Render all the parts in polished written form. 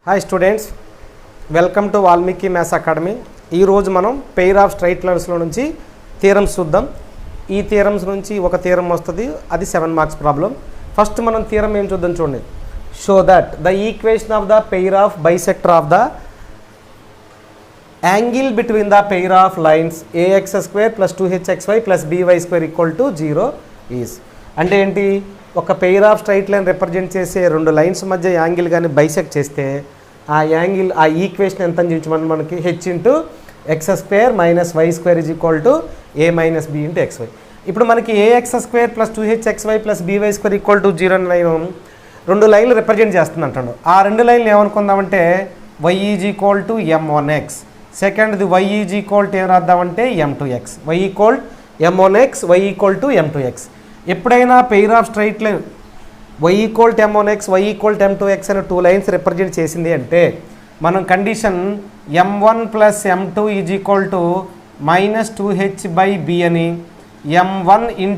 Hi students, welcome to Valmiki maths academy. ఈరోజు మనం pair of straight లైన్స్లో నుంచి థియరమ్స్ చూద్దాం. ఈ థియరమ్స్ నుంచి ఒక థియరం వస్తుంది, అది 7 మార్క్స్ ప్రాబ్లం. ఫస్ట్ మనం థియరం ఏం చూద్దాం చూడండి. Show that the equation of the pair of bisector of the angle between the pair of lines ax² + 2hxy + by² = 0 is. అంటే ఏంటి? ఒక pair of straight line represent చేసే రెండు లైన్స్ మధ్య యాంగిల్ కానీ బైసెక్ట్ చేస్తే ఆ యాంగిల్, ఆ ఈక్వేషన్ ఎంత అని చూపించమని మనకి h × x² - y² = a - b × xy. ఇప్పుడు మనకి ax² + 2hxy + by² = 0 అని లైన్ రెండు లైన్లు రిప్రజెంట్ చేస్తుంది అంటాడు. ఆ రెండు లైన్లు ఏమనుకుందామంటే y = m1x, సెకండ్ది y = ఏం రాద్దామంటే m2x. y = m1x, y = m2x. ఎప్పుడైనా pair of straight line y = m1x, y = m2x అనే టూ లైన్స్ రిప్రజెంట్ చేసింది అంటే మనం కండిషన్ m1 + m2 = -2h/b అని, m1 ×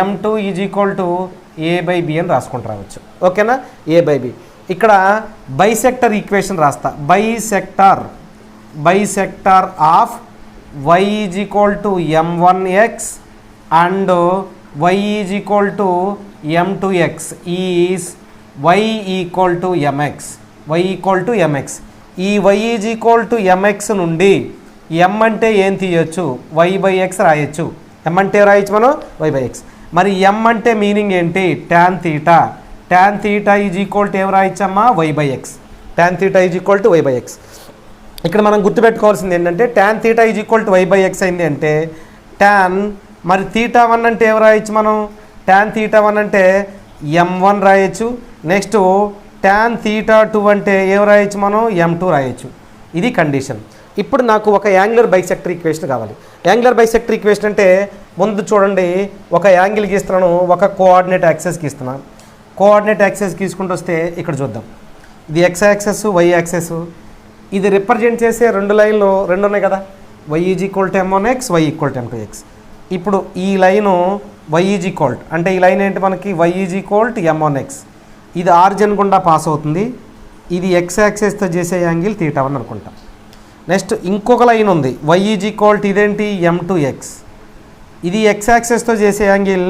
m2 = a/b అని రాసుకుంటూ రావచ్చు. ఓకేనా? a/b. ఇక్కడ బైసెక్టర్ ఈక్వేషన్ రాస్తా. Bisector of y = m1x and y = m2x is y = mx. y = mx. ఈ y = mx నుండి m అంటే ఏం తీయచ్చు? y/x రాయొచ్చు. m అంటే రాయొచ్చు మనం y/x. మరి m అంటే మీనింగ్ ఏంటి? tan θ. tan θ ఏం రాయొచ్చమ్మా? y/x. tan θ y/x. ఇక్కడ మనం గుర్తుపెట్టుకోవాల్సింది ఏంటంటే tan θ y/x అయింది అంటే tan, మరి θ1 అంటే ఏం రాయొచ్చు మనం? tan θ1 అంటే m1 రాయొచ్చు. నెక్స్ట్ tan θ2 అంటే ఏం రాయొచ్చు మనం? m2 రాయొచ్చు. ఇది కండిషన్. ఇప్పుడు నాకు ఒక యాంగులర్ బైసెక్టర్ ఈక్వేషన్ కావాలి. యాంగులర్ బైసెక్టర్ ఈక్వేషన్ అంటే ముందు చూడండి, ఒక యాంగిల్ గీస్తున్నాను, ఒక కోఆర్డినేట్ యాక్సెస్ గీస్తున్నాను. కోఆర్డినేట్ యాక్సెస్ గీసుకుంటూ వస్తే ఇక్కడ చూద్దాం, ఇది x యాక్సెస్, y యాక్సెస్. ఇది రిప్రజెంట్ చేసే రెండు లైన్లు రెండు ఉన్నాయి కదా, y = m1x, y = m2x. ఇప్పుడు ఈ లైను y = అంటే ఈ లైన్ ఏంటి మనకి? y = m1x. ఇది ఆరిజిన్ గుండా పాస్ అవుతుంది. ఇది x యాక్సెస్తో చేసే యాంగిల్ θ1 అనుకుంటాం. నెక్స్ట్ ఇంకొక లైన్ ఉంది, y = ఇదేంటి? m2x. ఇది x యాక్సెస్తో చేసే యాంగిల్,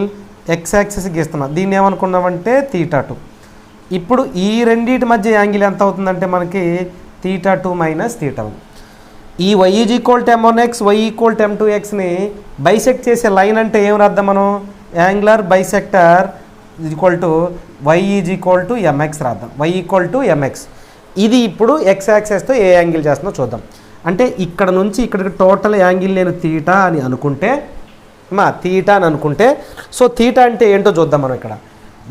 x యాక్సెస్ గీస్తున్నాం, దీన్ని ఏమనుకున్నామంటే θ2. ఇప్పుడు ఈ రెండింటి మధ్య యాంగిల్ ఎంత అవుతుందంటే మనకి θ2 - θ1. ఈ y = m1x, y = m2xని బైసెక్ట్ చేసే లైన్ అంటే ఏం రాద్దాం మనం? యాంగులర్ బైసెక్టర్ y = mx రాద్దాం. y = mx. ఇది ఇప్పుడు x యాక్సెస్తో ఏ యాంగిల్ చేస్తుందో చూద్దాం. అంటే ఇక్కడ నుంచి ఇక్కడికి టోటల్ యాంగిల్ నేను θ అని అనుకుంటే, సో θ అంటే ఏంటో చూద్దాం మనం ఇక్కడ.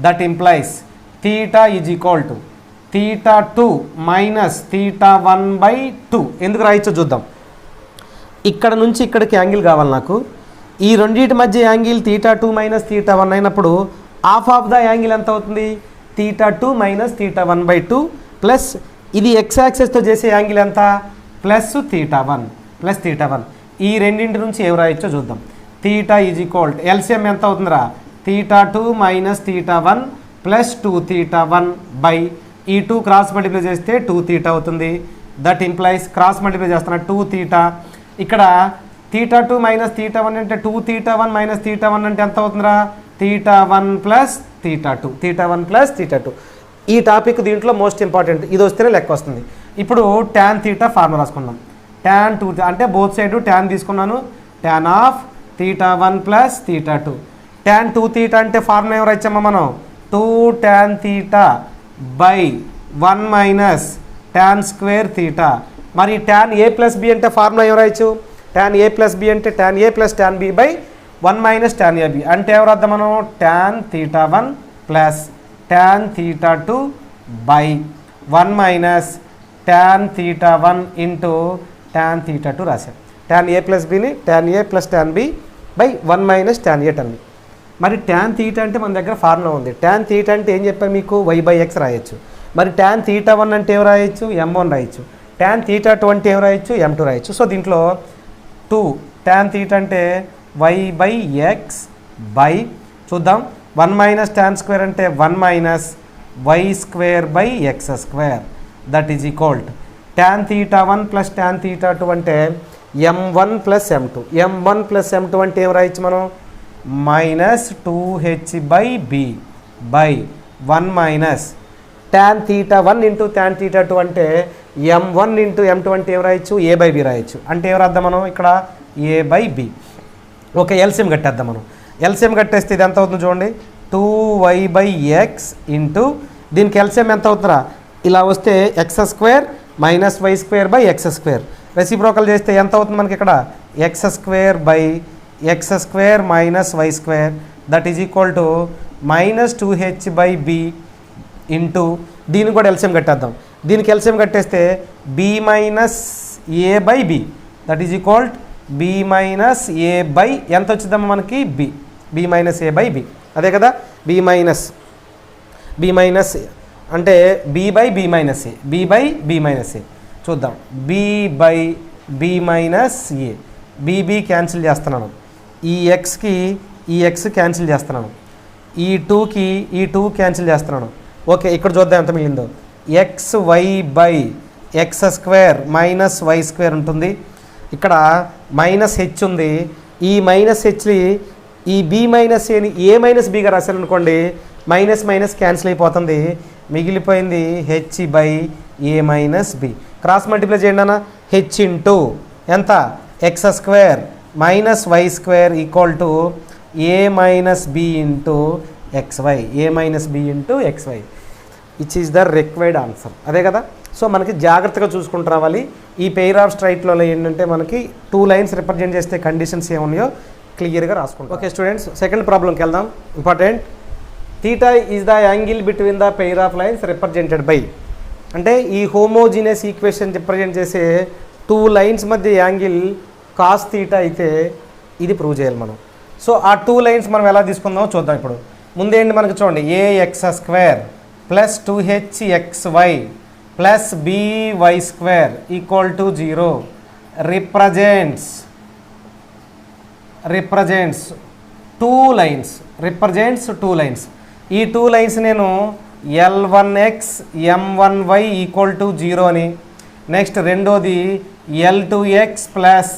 That implies θ = θ2 - θ1/2. ఎందుకు రాయొచ్చో చూద్దాం. ఇక్కడ నుంచి ఇక్కడికి యాంగిల్ కావాలి నాకు. ఈ రెండింటి మధ్య యాంగిల్ θ2 - θ1 అయినప్పుడు హాఫ్ ఆఫ్ ద యాంగిల్ ఎంత అవుతుంది? θ2 - θ1/2 ప్లస్ ఇది x యాక్సెస్తో చేసే యాంగిల్ ఎంత? ప్లస్ θ1. ఈ రెండింటి నుంచి ఏం రాయొచ్చో చూద్దాం. θ = ఎల్సిఎం ఎంత అవుతుందిరా? θ2 - θ1 ప్లస్ 2θ1 బై ఈ 2 క్రాస్ మల్టిప్లై చేస్తే 2θ అవుతుంది. దట్ ఇంప్లైస్ క్రాస్ మల్టిప్లై చేస్తున్నా 2θ. ఇక్కడ θ2 - θ1 అంటే 2θ1 - θ1 అంటే ఎంత అవుతుందిరా? θ1 + θ2. ఈ టాపిక్ దీంట్లో మోస్ట్ ఇంపార్టెంట్, ఇది వస్తేనే లెక్క వస్తుంది. ఇప్పుడు tan θ ఫార్ములా రాసుకున్నాం. tan 2 అంటే బోత్ సైడ్ tan తీసుకున్నాను. tan of θ1 + θ2. tan 2θ అంటే ఫార్ములా ఏం రాయచ్చమ్మా మనం? 2 tan θ / 1 - tan² θ. మరి tan a + b అంటే ఫార్ములా ఏం రాయచ్చు? tan a + b అంటే tan a + tan b / 1 - tan ab. అంటే ఏం రాద్దాం మనం? tan θ1 + tan θ2 / 1 - tan θ1 × tan θ2 రాశాం. tan a + bని tan a + tan b / 1 - tan a tan b. మరి tan θ అంటే మన దగ్గర ఫార్ములా ఉంది. tan θ అంటే ఏం చెప్పాను మీకు? y/x రాయొచ్చు. మరి tan θ1 అంటే ఏం రాయొచ్చు? m1 రాయొచ్చు. tan θ2 అంటే ఏం రాయొచ్చు? m2 రాయొచ్చు. సో దీంట్లో 2 tan θ అంటే y/x బై చూద్దాం, 1 - tan² అంటే 1 - y² / x². That is equal to tan θ1 plus tan θ2 అంటే m1 plus m2. m1 plus m2 అంటే ఏం రాయొచ్చు మనం? Minus 2h/b by 1 minus tan θ1 into tan θ2 అంటే m1 ఇంటూ m2 అంటే ఏం రాయొచ్చు? a/b రాయొచ్చు. అంటే ఏం రాద్దాం మనం ఇక్కడ? a/b. ఓకే, ఎల్సిఎం కట్టేద్దాం మనం. ఎల్సిఎం కట్టేస్తే ఇది ఎంత అవుతుంది చూడండి, 2y/x ఇంటూ దీనికి ఎల్సిఎం ఎంత అవుతుందా? ఇలా వస్తే x² మైనస్ y²/x². రెసిప్రోకల్ చేస్తే ఎంత అవుతుంది మనకి ఇక్కడ? x² minus y² that is equal to minus 2h/b into దీనికి కూడా ఎల్సిఎం కట్టేద్దాం. దీనికి ఎల్సిఎం కట్టేస్తే b minus a/b that is equal b minus a/, ఎంత వచ్చిందమ్మా మనకి? b minus a/b. అదే కదా, b మైనస్ అంటే b/b minus a, b/b minus a. చూద్దాం, b/b minus a. b cancel చేస్తున్నాను, ఈ ఎక్స్కి ఈ ఎక్స్ క్యాన్సిల్ చేస్తున్నాను, ఈ 2కి ఈ 2 క్యాన్సిల్ చేస్తున్నాను. ఓకే, ఇక్కడ చూద్దాం ఎంత మిగిలిందో. xy/x² మైనస్ y² ఉంటుంది. ఇక్కడ మైనస్ హెచ్ ఉంది. ఈ మైనస్ హెచ్ని ఈ b మైనస్ ఏని a మైనస్ bగా రాశాను అనుకోండి, మైనస్ మైనస్ క్యాన్సిల్ అయిపోతుంది, మిగిలిపోయింది h/a minus b. Cross multiply చేయండి అన్న. h ఇంటూ ఎంత? x² minus y² equal to a minus b into xy, a minus b into xy, which is the required answer. అదే కదా. So మనకి జాగ్రత్తగా చూసుకుంటూ రావాలి. ఈ పెయిర్ ఆఫ్ స్ట్రైట్లో ఏంటంటే మనకి 2 లైన్స్ రిప్రజెంట్ చేస్తే కండిషన్స్ ఏమున్నాయో క్లియర్గా రాసుకుంటాం. ఓకే స్టూడెంట్స్, సెకండ్ ప్రాబ్లంకి వెళ్దాం. Important. Theta is the angle between the pair of lines represented by, అంటే ఈ హోమోజీనియస్ ఈక్వేషన్ రిప్రజెంట్ చేసే 2 లైన్స్ మధ్య యాంగిల్ కాస్ థీటా అయితే ఇది ప్రూవ్ చేయాలి మనం. సో ఆ 2 లైన్స్ మనం ఎలా తీసుకుందామో చూద్దాం. ఇప్పుడు ముందేంటి మనకి చూడండి, ax² plus 2hxy plus by² equal to 0 represents 2 lines. ఈ 2 లైన్స్ నేను L1x M1y ఈక్వల్ టు 0 అని, నెక్స్ట్ రెండోది L2x plus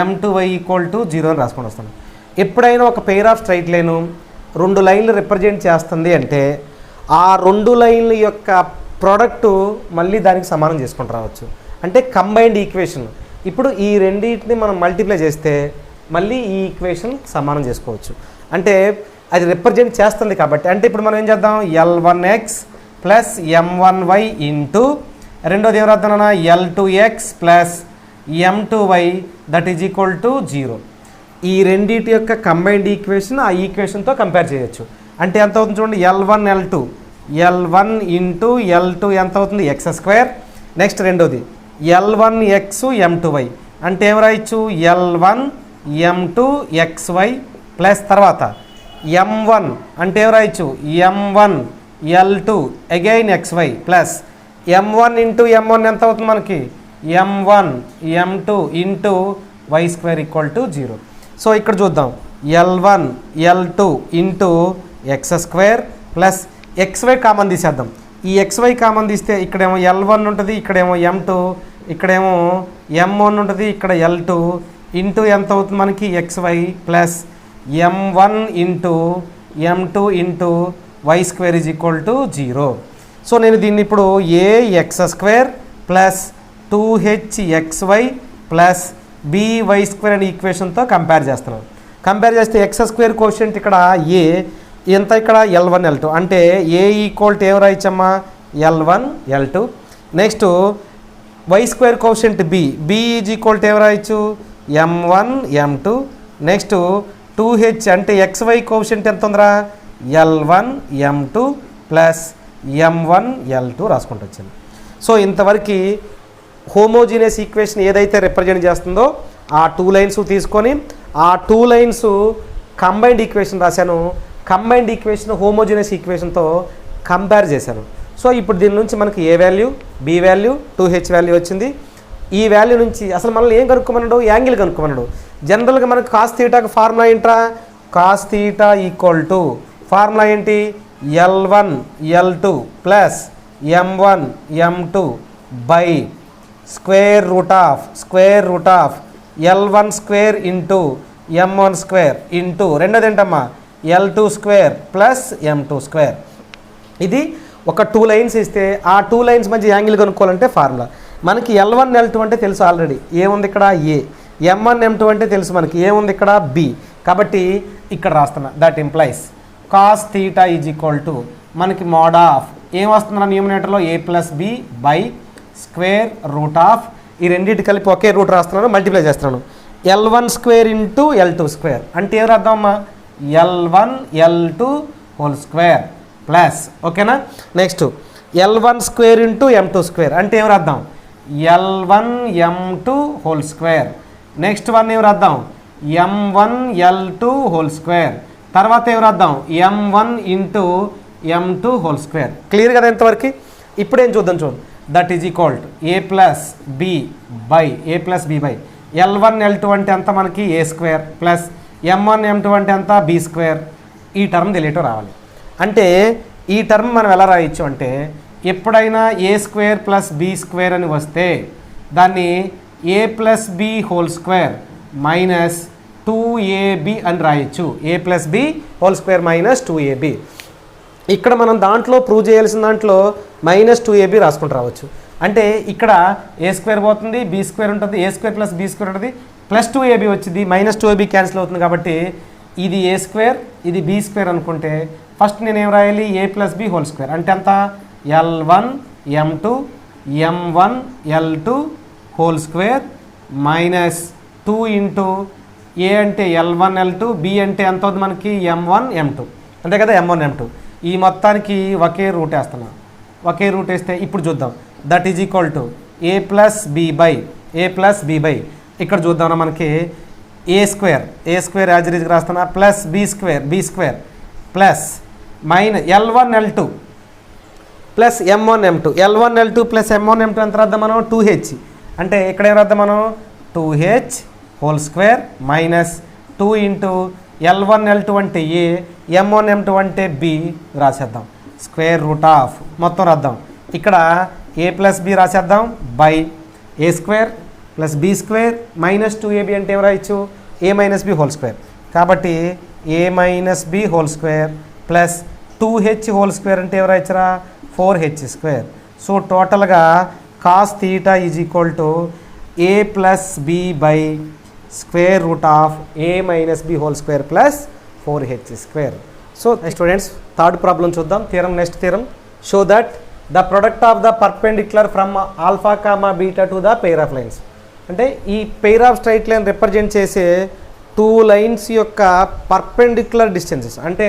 M2y equal to 0 అని రాసుకొని వస్తాను. ఎప్పుడైనా ఒక పెయిర్ ఆఫ్ స్ట్రైట్ లైను 2 లైన్లు రిప్రజెంట్ చేస్తుంది అంటే ఆ 2 లైన్ల యొక్క ప్రోడక్టు మళ్ళీ దానికి సమానం చేసుకుంటూ రావచ్చు, అంటే కంబైన్డ్ ఈక్వేషన్. ఇప్పుడు ఈ రెండింటిని మనం మల్టిప్లై చేస్తే మళ్ళీ ఈ ఈక్వేషన్ సమానం చేసుకోవచ్చు, అంటే అది రిప్రజెంట్ చేస్తుంది కాబట్టి. అంటే ఇప్పుడు మనం ఏం చేద్దాం, L1x ప్లస్ M1y ఇంటూ రెండోది ఏం రాద్దామన్నా, L2x plus M2y that is equal to 0. ఈ రెండింటి యొక్క కంబైన్డ్ ఈక్వేషన్ ఆ ఈక్వేషన్తో కంపేర్ చేయొచ్చు. అంటే ఎంత అవుతుంది చూడండి, L1 ఇంటూ L2 ఎంత అవుతుంది? x². నెక్స్ట్ రెండోది L1x M2y అంటే ఏం రాయొచ్చు, L1 M2 xy ప్లస్ తర్వాత M1 అంటే ఏం రాయొచ్చు, M1 L2 again xy plus M1 into M1 ఎంత అవుతుంది మనకి, M1 M2 into y² equal to 0. So ఇక్కడ చూద్దాం, L1 L2 into x² plus xy common తీసేద్దాం. ఈ xy కామన్ తీస్తే ఇక్కడేమో L1 ఉంటుంది, ఇక్కడేమో M2, ఇక్కడేమో M1 ఉంటుంది, ఇక్కడ L2 ఇంటూ ఎంత అవుతుంది మనకి xy plus M1 into M2 into y² is equal to 0. So నేను దీన్ని ఇప్పుడు ax² plus 2hxy plus by² అనే ఈక్వేషన్తో కంపేర్ చేస్తున్నాను. కంపేర్ చేస్తే x² కోషెంట్ ఇక్కడ a, ఎంత ఇక్కడ L1 L2, అంటే a ఈక్వల్ టు ఏం రాయచ్చమ్మా, L1 L2. Next y² quotient b is equal to ఏం రాయచ్చు, M1 M2. నెక్స్ట్ 2h అంటే xy కోషెంట్ ఎంత ఉందిరా, L1 M2 plus M1 L2 రాసుకుంటూ వచ్చింది. సో ఇంతవరకు హోమోజీనియస్ ఈక్వేషన్ ఏదైతే రిప్రజెంట్ చేస్తుందో ఆ 2 లైన్స్ తీసుకొని ఆ 2 లైన్స్ కంబైన్డ్ ఈక్వేషన్ రాశాను. కంబైన్డ్ ఈక్వేషన్ హోమోజీనియస్ ఈక్వేషన్తో కంపేర్ చేశాను. సో ఇప్పుడు దీని నుంచి మనకి a value, b value, 2h value వచ్చింది. ఈ వాల్యూ నుంచి అసలు మనల్ని ఏం కనుక్కోమన్నాడు, యాంగిల్ కనుక్కోమన్నాడు. జనరల్గా మనకు కాస్ థీటాకి ఫార్ములా ఏంట్రా, cos theta equal to formula ఏంటి, L1 L2 plus M1 M2 by square root of L1 square into M1 square into రెండోది ఏంటమ్మా L2 square plus M2 square. ఇది ఒక 2 లైన్స్ ఇస్తే ఆ 2 లైన్స్ మధ్య యాంగిల్ కనుక్కోవాలంటే ఫార్ములా మనకి L1 L2 అంటే తెలుసు ఆల్రెడీ, ఏముంది ఇక్కడ ఏ. M1 M2 అంటే తెలుసు మనకి, ఏముంది ఇక్కడ బి. కాబట్టి ఇక్కడ రాస్తున్నా that implies cos theta is equal to మనకి మోడ్ ఆఫ్ ఏం వస్తుందా న్యూమినేటర్లో a plus b by square root of ఈ రెండింటి కలిపి ఒకే రూట్ రాస్తున్నాను, మల్టిప్లై చేస్తున్నాను. L1 square into L2 square అంటే ఏం రాద్దాం అమ్మా L1 L2 whole square plus ఓకేనా. Next L1 square into M2 square అంటే ఏం రాద్దాం L1 M2 whole square. Next one ఏం రాద్దాం M1 L2 హోల్ స్క్వేర్. తర్వాత ఏం రాద్దాం M1 into M2 whole square. Clear కదా ఇంతవరకు? ఇప్పుడు ఏం చూద్దాం చూడండి. That is equal to a plus b by L1 L2 అంటే ఎంత మనకి a square plus M1 M2 అంటే ఎంత బి స్క్వేర్. ఈ టర్మ్ తెలియటం రావాలి. అంటే ఈ టర్మ్ మనం ఎలా రాయొచ్చు అంటే ఎప్పుడైనా a square plus b square అని వస్తే దాన్ని a plus b whole square minus 2ab అని రాయొచ్చు. A plus b whole square minus 2ab. ఇక్కడ మనం దాంట్లో ప్రూవ్ చేయాల్సిన దాంట్లో మైనస్ 2ab రాసుకుంటూ రావచ్చు. అంటే ఇక్కడ ఏ స్క్వేర్ పోతుంది, బి స్క్వేర్ ఉంటుంది, a square plus b square ఉంటుంది, ప్లస్ 2ab వచ్చింది, మైనస్ 2ab క్యాన్సిల్ అవుతుంది. కాబట్టి ఇది ఏ స్క్వేర్ ఇది బి స్క్వేర్ అనుకుంటే ఫస్ట్ నేనేం రాయాలి a plus b whole square అంటే ఎంత L1 M2 M1 L2 whole square minus 2 into a అంటే L1 L2 బి అంటే ఎంత అవుతుంది మనకి M1 M2 అంతే కదా M1 M2. ఈ మొత్తానికి ఒకే రూట్ వేస్తున్నాం. ఒకే రూట్ వేస్తే ఇప్పుడు చూద్దాం. That is equal to a plus b by ఇక్కడ చూద్దాం మనకి ఏ స్క్వేర్ యాజ్ రీజ్గా రాస్తున్నా plus b square plus minus L1 L2 plus M1 M2 L1 L2 plus M1 M2 ఎంత రాద్దాం మనం 2h అంటే ఇక్కడ ఏం రాద్దాం మనం 2h whole square minus 2 into L1 L2 అంటే ఏ M1 M2 అంటే బి రాసేద్దాం స్క్వేర్ రూట్ ఆఫ్ మొత్తం రాద్దాం. ఇక్కడ ఏ ప్లస్ బి రాసేద్దాం by a square plus b square minus 2ab అంటే ఏం రాయొచ్చు a minus b whole square. కాబట్టి a minus b whole square plus 2h whole square అంటే ఏం రాయొచ్చురా 4h స్క్వేర్. సో టోటల్గా cos theta is equal to a plus b by square root of a minus b whole square plus 4h square. So students third problem చూద్దాం. Next theorem show that the product of the perpendicular from alpha comma beta to the pair of lines అంటే ఈ pair of straight line represent చేసే 2 lines యొక్క perpendicular distances అంటే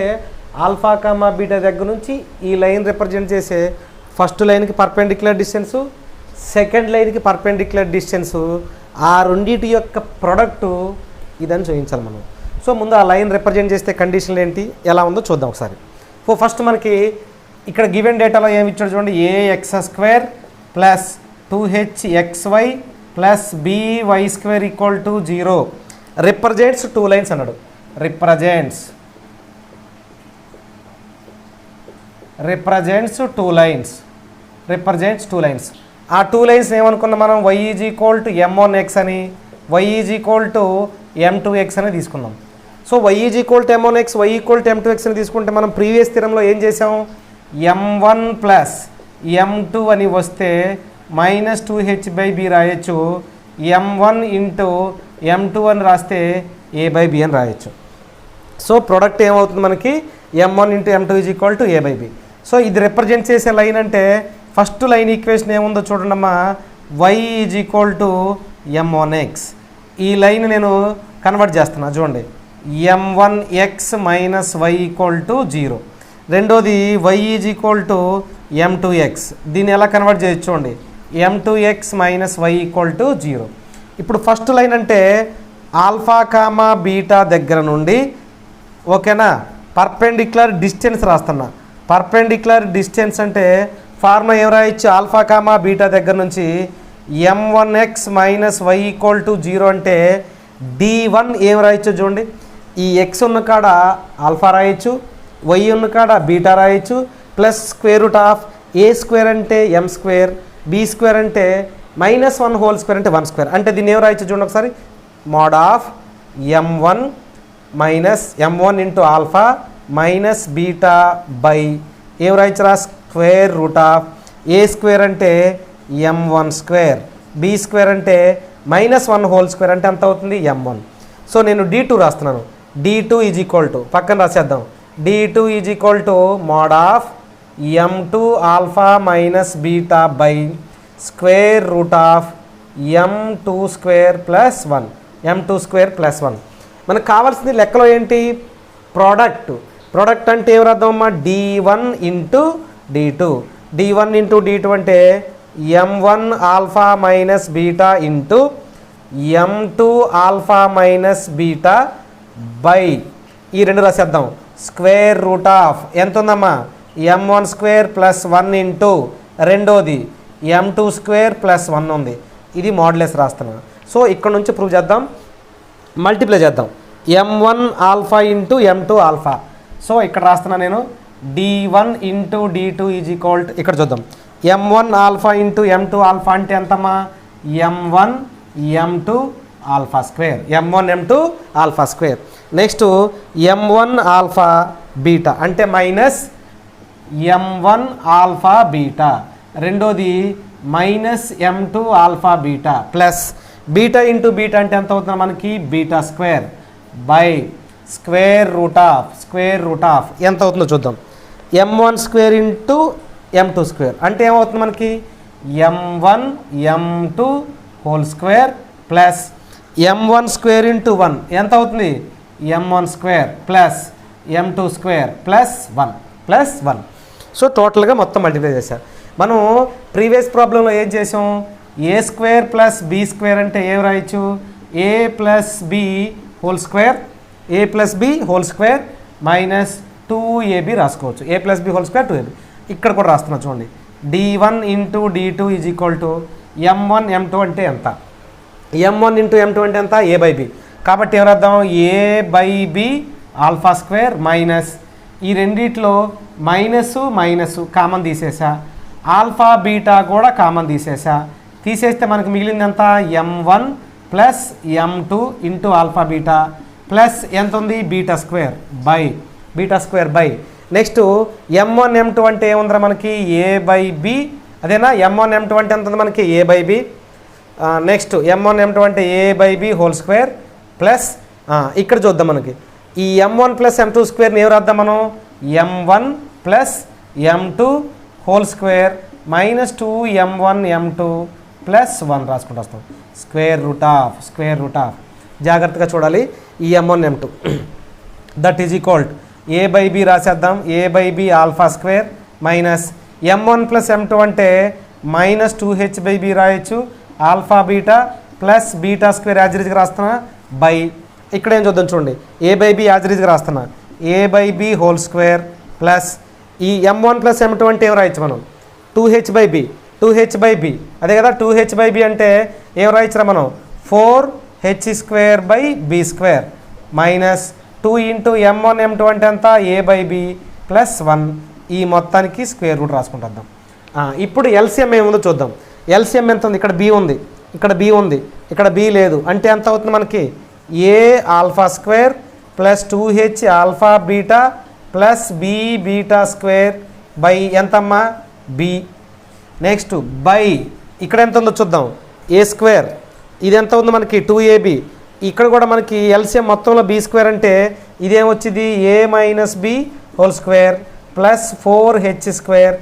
alpha comma beta దగ్గర నుంచి ఈ line represent చేసే first లైన్కి పర్పెండిక్యులర్ డిస్టెన్సు సెకండ్ లైన్కి పర్పెండిక్యులర్ డిస్టెన్సు ఆ రెండింటి యొక్క ప్రొడక్టు ఇదని చూపించాలి మనం. సో ముందు ఆ లైన్ రిప్రజెంట్ చేస్తే కండిషన్లు ఏంటి ఎలా ఉందో చూద్దాం ఒకసారి. సో ఫస్ట్ మనకి ఇక్కడ గివెన్ డేటాలో ఏమి ఇచ్చాడు చూడండి ax square plus 2hxy plus by square equal to 0 represents 2 lines అన్నాడు. Represents 2 lines. ఆ 2 లైన్స్ ఏమనుకున్నాం మనం y is equal to m1x అని y is equal to m2x అని తీసుకున్నాం. So y is equal to m1x y equal to m2x అని తీసుకుంటే మనం ప్రీవియస్ థియరంలో ఏం చేసాం m1 ప్లస్ m2 అని వస్తే మైనస్ 2h/b రాయొచ్చు m1 ఇంటూ m2 అని రాస్తే a/b అని రాయొచ్చు. సో ప్రొడక్ట్ ఏమవుతుంది మనకి m1 into m2 is equal to a/b. So ఇది రిప్రజెంట్ చేసే లైన్ అంటే ఫస్ట్ లైన్ ఈక్వేషన్ ఏముందో చూడండమ్మా y is equal to m1x. ఈ లైన్ నేను కన్వర్ట్ చేస్తున్నా చూడండి m1x minus y equal to 0. రెండోది y is equal to m2x. దీన్ని ఎలా కన్వర్ట్ చేయొచ్చు చూడండి m2x minus y equal to 0. ఇప్పుడు ఫస్ట్ లైన్ అంటే ఆల్ఫా కామా బీటా దగ్గర నుండి ఓకేనా పర్పెండిక్యులర్ డిస్టెన్స్ రాస్తున్నా. పర్పెండిక్యులర్ డిస్టెన్స్ అంటే ఫార్ములా ఏం రాయొచ్చు ఆల్ఫా కామా బీటా దగ్గర నుంచి m1x minus y equal to 0 అంటే d1 ఏం రాయొచ్చు చూడండి ఈ x ఉన్న కాడ ఆల్ఫా రాయొచ్చు y ఉన్న కాడ బీటా రాయొచ్చు plus square root of a square అంటే m స్క్వేర్ బీ స్క్వేర్ అంటే -1 హోల్ స్క్వేర్ అంటే 1 స్క్వేర్. అంటే దీన్ని ఏం రాయొచ్చు చూడండి ఒకసారి, mod of m1 m1 into alpha minus beta by ఏం రాయొచ్చురా, square root of a square అంటే m1 స్క్వేర్, బీ స్క్వేర్ అంటే -1 హోల్ స్క్వేర్ అంటే ఎంత అవుతుంది m1. సో నేను d2 రాస్తున్నాను. d2 ఈజ్ ఈక్వల్ టు పక్కన రాసేద్దాం. d2 is equal to mode of m2 alpha minus beta by square root of m2 square plus 1, m2 square plus 1. మనకు కావాల్సింది లెక్కలో ఏంటి, ప్రోడక్ట్ అంటే ఏం రాద్దాం అమ్మా, d1 into d2. d1 into d2 అంటే m1 alpha minus beta into m2 alpha minus beta by ఈ రెండు రాసేద్దాం, స్క్వేర్ రూట్ ఆఫ్ ఎంత ఉందమ్మా, m1 స్క్వేర్ ప్లస్ 1 ఇంటూ రెండోది m2 స్క్వేర్ ప్లస్ 1 ఉంది. ఇది మోడ్యులస్ రాస్తున్నాను. సో ఇక్కడ నుంచి ప్రూవ్ చేద్దాం, మల్టిప్లై చేద్దాం, m1 alpha into m2 alpha. So ఇక్కడ రాస్తున్నా నేను d1 into d2 is equal to, ఇక్కడ చూద్దాం, m1 alpha into m2 alpha అంటే ఎంతమ్మా, m1 m2 alpha square, m1 m2 alpha square. Next m1 alpha beta అంటే మైనస్ m1 ఆల్ఫా బీటా, రెండోది minus m2 alpha beta plus beta into beta అంటే ఎంత అవుతుంది మనకి, beta square by square root of ఎంత అవుతుందో చూద్దాం, m1 square into m2 square అంటే ఏమవుతుంది మనకి, m1 m2 whole square plus m1 square into 1 ఎంత అవుతుంది, m1 square plus m2 square plus 1. So టోటల్గా మొత్తం మల్టిప్లై చేశారు. మనం ప్రీవియస్ ప్రాబ్లంలో ఏం చేసాం, a square plus b square అంటే ఏం రాయొచ్చు, a plus b whole square minus 2ab రాసుకోవచ్చు, a plus b whole square 2ab. ఇక్కడ కూడా రాస్తున్నా చూడండి, d1 into d2 is equal to m1 m2 అంటే ఎంత, m1 ఇంటూ m2 అంటే ఎంత, a బై బి. కాబట్టి ఏం రాద్దాం, a by b alpha square minus ఈ రెండిట్లో మైనస్ కామన్ తీసేసా, ఆల్ఫా బీటా కూడా కామన్ తీసేస్తే మనకు మిగిలింది ఎంత, m1 plus m2 into alpha beta plus ఎంత ఉంది, beta square by next m1 m2 అంటే ఏముందిరా మనకి, ఏ బై బి, అదేనా, m1 m2 అంటే ఎంత ఉంది మనకి, ఏ by B. Next m1 m2 అంటే a by b whole square plus ఇక్కడ చూద్దాం, మనకి ఈ m1 ప్లస్ m2 స్క్వేర్ని ఏం రాద్దాం మనం, m1 plus m2 whole square minus 2m1 m2 plus 1 రాసుకుంటూ వస్తాం, స్క్వేర్ రూట్ ఆఫ్ జాగ్రత్తగా చూడాలి, ఈ m1 m2 that is equal a by b రాసేద్దాం, a by b alpha square minus m1 plus m2 అంటే మైనస్ 2h బై బి రాయొచ్చు, alpha beta plus beta square యాజరీజ్గా రాస్తున్నా బై ఇక్కడ ఏం చూద్దాం చూడండి, ఏ బై బి యాజరీజ్గా రాస్తున్నా, a by b whole square plus ఈ m1 ప్లస్ m2 అంటే ఏం రాయొచ్చు మనం, 2h బై బి అదే కదా, 2h బై బి అంటే ఏం రాయొచ్చురా మనం, 4h square by b square minus 2 into m1 m2 అంటే ఎంత, ఏ బై బి ప్లస్ 1. ఈ మొత్తానికి స్క్వేర్ రూట్ రాసుకుంటాం. ఇప్పుడు ఎల్సిఎం ఏముందో చూద్దాం. ఎల్సిఎం ఎంత ఉంది, ఇక్కడ బి ఉంది, ఇక్కడ బి లేదు అంటే ఎంత అవుతుంది మనకి, a alpha square plus 2h alpha beta plus b beta square by ఎంతమ్మా, బి. నెక్స్ట్ బై ఇక్కడ ఎంత ఉందో చూద్దాం, ఏ స్క్వేర్ ఇది ఎంత ఉంది మనకి, 2ab. ఇక్కడ కూడా మనకి ఎల్సిఎం మొత్తంలో బి స్క్వేర్ అంటే ఇదేమొచ్చింది, a minus b whole square plus 4h square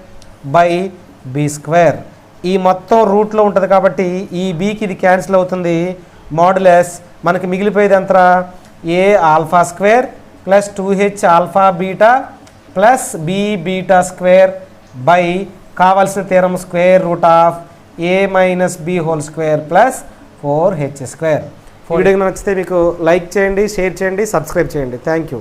by b square. ఈ మొత్తం రూట్లో ఉంటుంది కాబట్టి ఈ బీకి ఇది క్యాన్సిల్ అవుతుంది, మోడ్యులస్ మనకి మిగిలిపోయేది ఎంతరా, a alpha square plus 2h alpha beta plus b beta square by కావాల్సిన theorem square root of a minus b whole square plus 4h square. Video నచ్చితే మీకు లైక్ చేయండి, షేర్ చేయండి, సబ్స్క్రైబ్ చేయండి. Thank you.